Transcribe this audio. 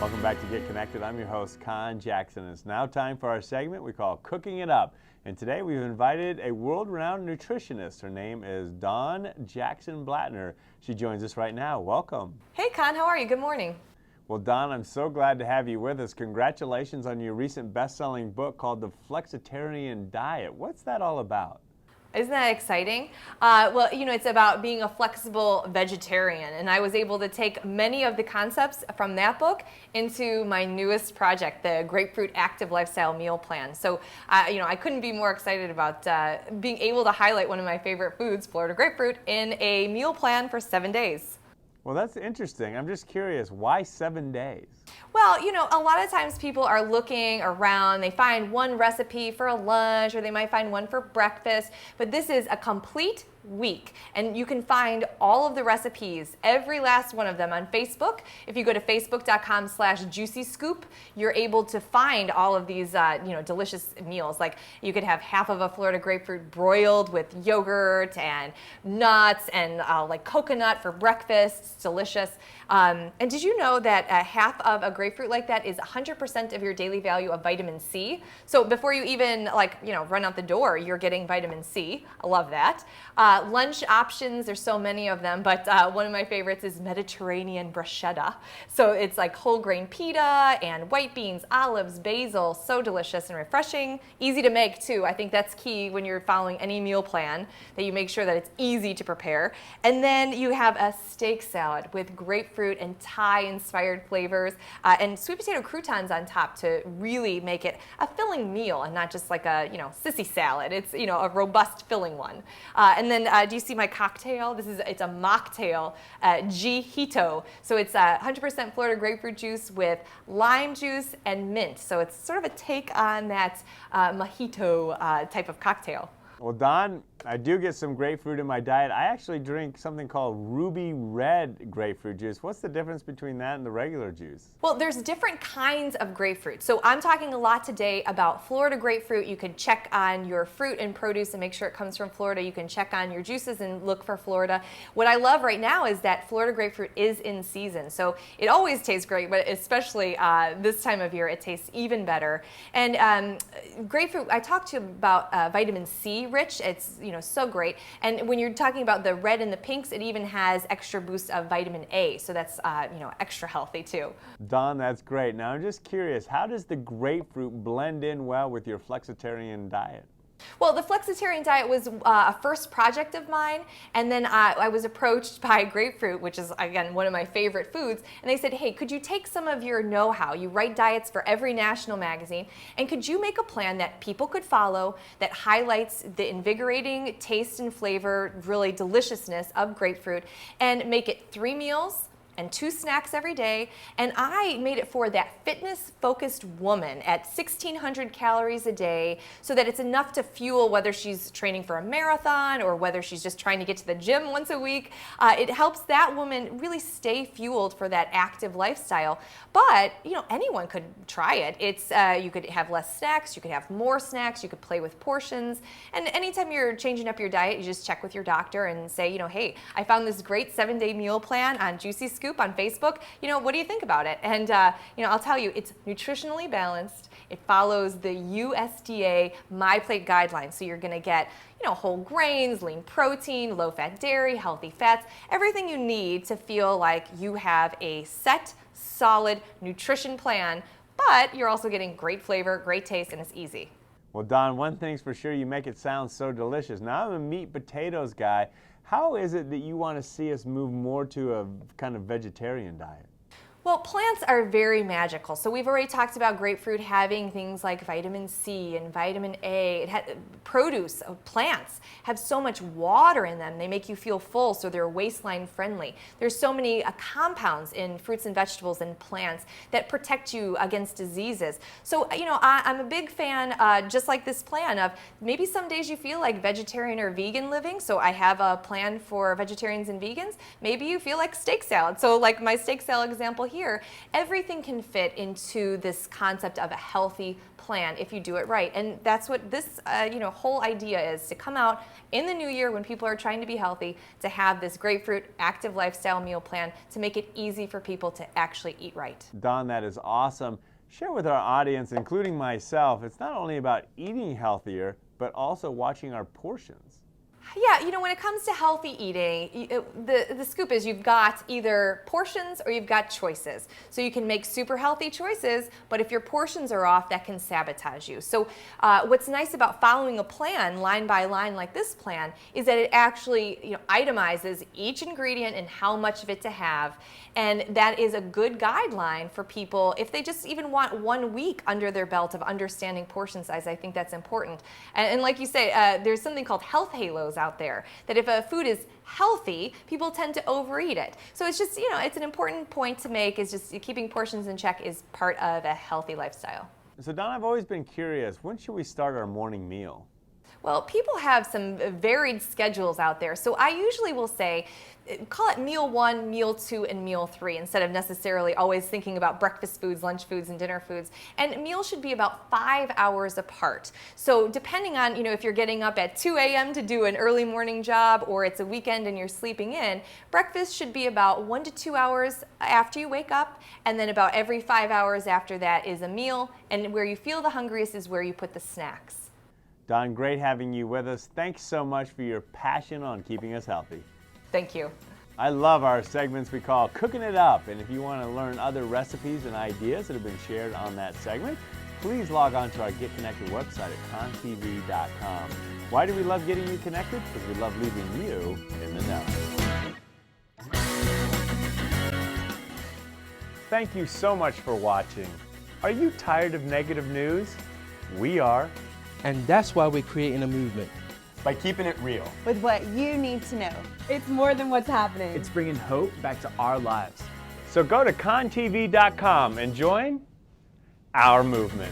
Welcome back to Get Connected. I'm your host, Conn Jackson. It's now time for our segment we call Cooking It Up. And today we've invited a world-renowned nutritionist. Her name is Dawn Jackson Blattner. She joins us right now. Welcome. Hey, Conn. How are you? Good morning. Well, Dawn, I'm so glad to have you with us. Congratulations on your recent best-selling book called The Flexitarian Diet. What's that all about? Isn't that exciting? Well, it's about being a flexible vegetarian, and I was able to take many of the concepts from that book into my newest project, the Grapefruit Active Lifestyle Meal Plan. So, I couldn't be more excited about being able to highlight one of my favorite foods, Florida grapefruit, in a meal plan for 7 days. Well, that's interesting. I'm just curious, why 7 days? Well, a lot of times people are looking around, they find one recipe for a lunch or they might find one for breakfast, but this is a complete week, and you can find all of the recipes, every last one of them, on Facebook. If you go to facebook.com/juicyscoop, you're able to find all of these delicious meals. Like, you could have half of a Florida grapefruit broiled with yogurt and nuts and like coconut for breakfast. It's delicious. And did you know that half of a grapefruit like that is 100% of your daily value of vitamin C? So before you even run out the door, you're getting vitamin C. I love that. Lunch options, there's so many of them, but one of my favorites is Mediterranean bruschetta. So it's like whole grain pita and white beans, olives, basil. So delicious and refreshing. Easy to make too. I think that's key when you're following any meal plan, that you make sure that it's easy to prepare. And then you have a steak salad with grapefruit and Thai-inspired flavors, and sweet potato croutons on top to really make it a filling meal and not just like a sissy salad. It's a robust filling one. And then do you see my cocktail? It's a mocktail, G-Hito. So it's 100% Florida grapefruit juice with lime juice and mint. So it's sort of a take on that mojito type of cocktail. Well, Dawn, I do get some grapefruit in my diet. I actually drink something called ruby red grapefruit juice. What's the difference between that and the regular juice? Well, there's different kinds of grapefruit. So I'm talking a lot today about Florida grapefruit. You can check on your fruit and produce and make sure it comes from Florida. You can check on your juices and look for Florida. What I love right now is that Florida grapefruit is in season. So it always tastes great, but especially this time of year, it tastes even better. And grapefruit, I talked to you about vitamin C rich. It's so great. And when you're talking about the red and the pinks, it even has extra boost of vitamin A. So that's extra healthy too. Dawn, that's great. Now I'm just curious, how does the grapefruit blend in well with your flexitarian diet? Well, the Flexitarian Diet was a first project of mine, and then I was approached by Grapefruit, which is, again, one of my favorite foods, and they said, hey, could you take some of your know-how? You write diets for every national magazine, and could you make a plan that people could follow that highlights the invigorating taste and flavor, really deliciousness of grapefruit, and make it 3 meals and 2 snacks every day, and I made it for that fitness-focused woman at 1,600 calories a day, so that it's enough to fuel whether she's training for a marathon or whether she's just trying to get to the gym once a week. It helps that woman really stay fueled for that active lifestyle. But anyone could try it. It's you could have less snacks, you could have more snacks, you could play with portions, and anytime you're changing up your diet, you just check with your doctor and say, hey, I found this great 7-day meal plan on Juicy Scoop on Facebook. What do you think about it? And I'll tell you, it's nutritionally balanced. It follows the USDA MyPlate guidelines. So you're going to get whole grains, lean protein, low-fat dairy, healthy fats, everything you need to feel like you have a set, solid nutrition plan, but you're also getting great flavor, great taste, and it's easy. Well, Dawn, one thing's for sure, you make it sound so delicious. Now I'm a meat potatoes guy. How is it that you want to see us move more to a kind of vegetarian diet? Well, plants are very magical. So we've already talked about grapefruit having things like vitamin C and vitamin A. Produce of plants have so much water in them. They make you feel full, so they're waistline friendly. There's so many compounds in fruits and vegetables and plants that protect you against diseases. So, I'm a big fan, just like this plan, of maybe some days you feel like vegetarian or vegan living. So I have a plan for vegetarians and vegans. Maybe you feel like steak salad. So like my steak salad example here, everything can fit into this concept of a healthy plan if you do it right. And that's what this whole idea is, to come out in the new year when people are trying to be healthy, to have this grapefruit active lifestyle meal plan to make it easy for people to actually eat right. Dawn, that is awesome. Share with our audience, including myself, it's not only about eating healthier, but also watching our portions. Yeah, when it comes to healthy eating, the scoop is you've got either portions or you've got choices. So you can make super healthy choices, but if your portions are off, that can sabotage you. So what's nice about following a plan line by line like this plan is that it actually itemizes each ingredient and how much of it to have. And that is a good guideline for people if they just even want 1 week under their belt of understanding portion size. I think that's important. And like you say, there's something called health halos out there, that if a food is healthy, people tend to overeat it. So it's just, it's an important point to make, is just keeping portions in check is part of a healthy lifestyle. So Dawn, I've always been curious, when should we start our morning meal? Well, people have some varied schedules out there. So I usually will say, call it meal 1, meal 2, and meal 3, instead of necessarily always thinking about breakfast foods, lunch foods, and dinner foods. And meals should be about 5 hours apart. So depending on, if you're getting up at 2 a.m. to do an early morning job, or it's a weekend and you're sleeping in, breakfast should be about 1 to 2 hours after you wake up, and then about every 5 hours after that is a meal. And where you feel the hungriest is where you put the snacks. Dawn, great having you with us. Thanks so much for your passion on keeping us healthy. Thank you. I love our segments we call Cooking It Up, and if you want to learn other recipes and ideas that have been shared on that segment, please log on to our Get Connected website at conntv.com. Why do we love getting you connected? Because we love leaving you in the know. Thank you so much for watching. Are you tired of negative news? We are. And that's why we're creating a movement. By keeping it real. With what you need to know. It's more than what's happening. It's bringing hope back to our lives. So go to conntv.com and join our movement.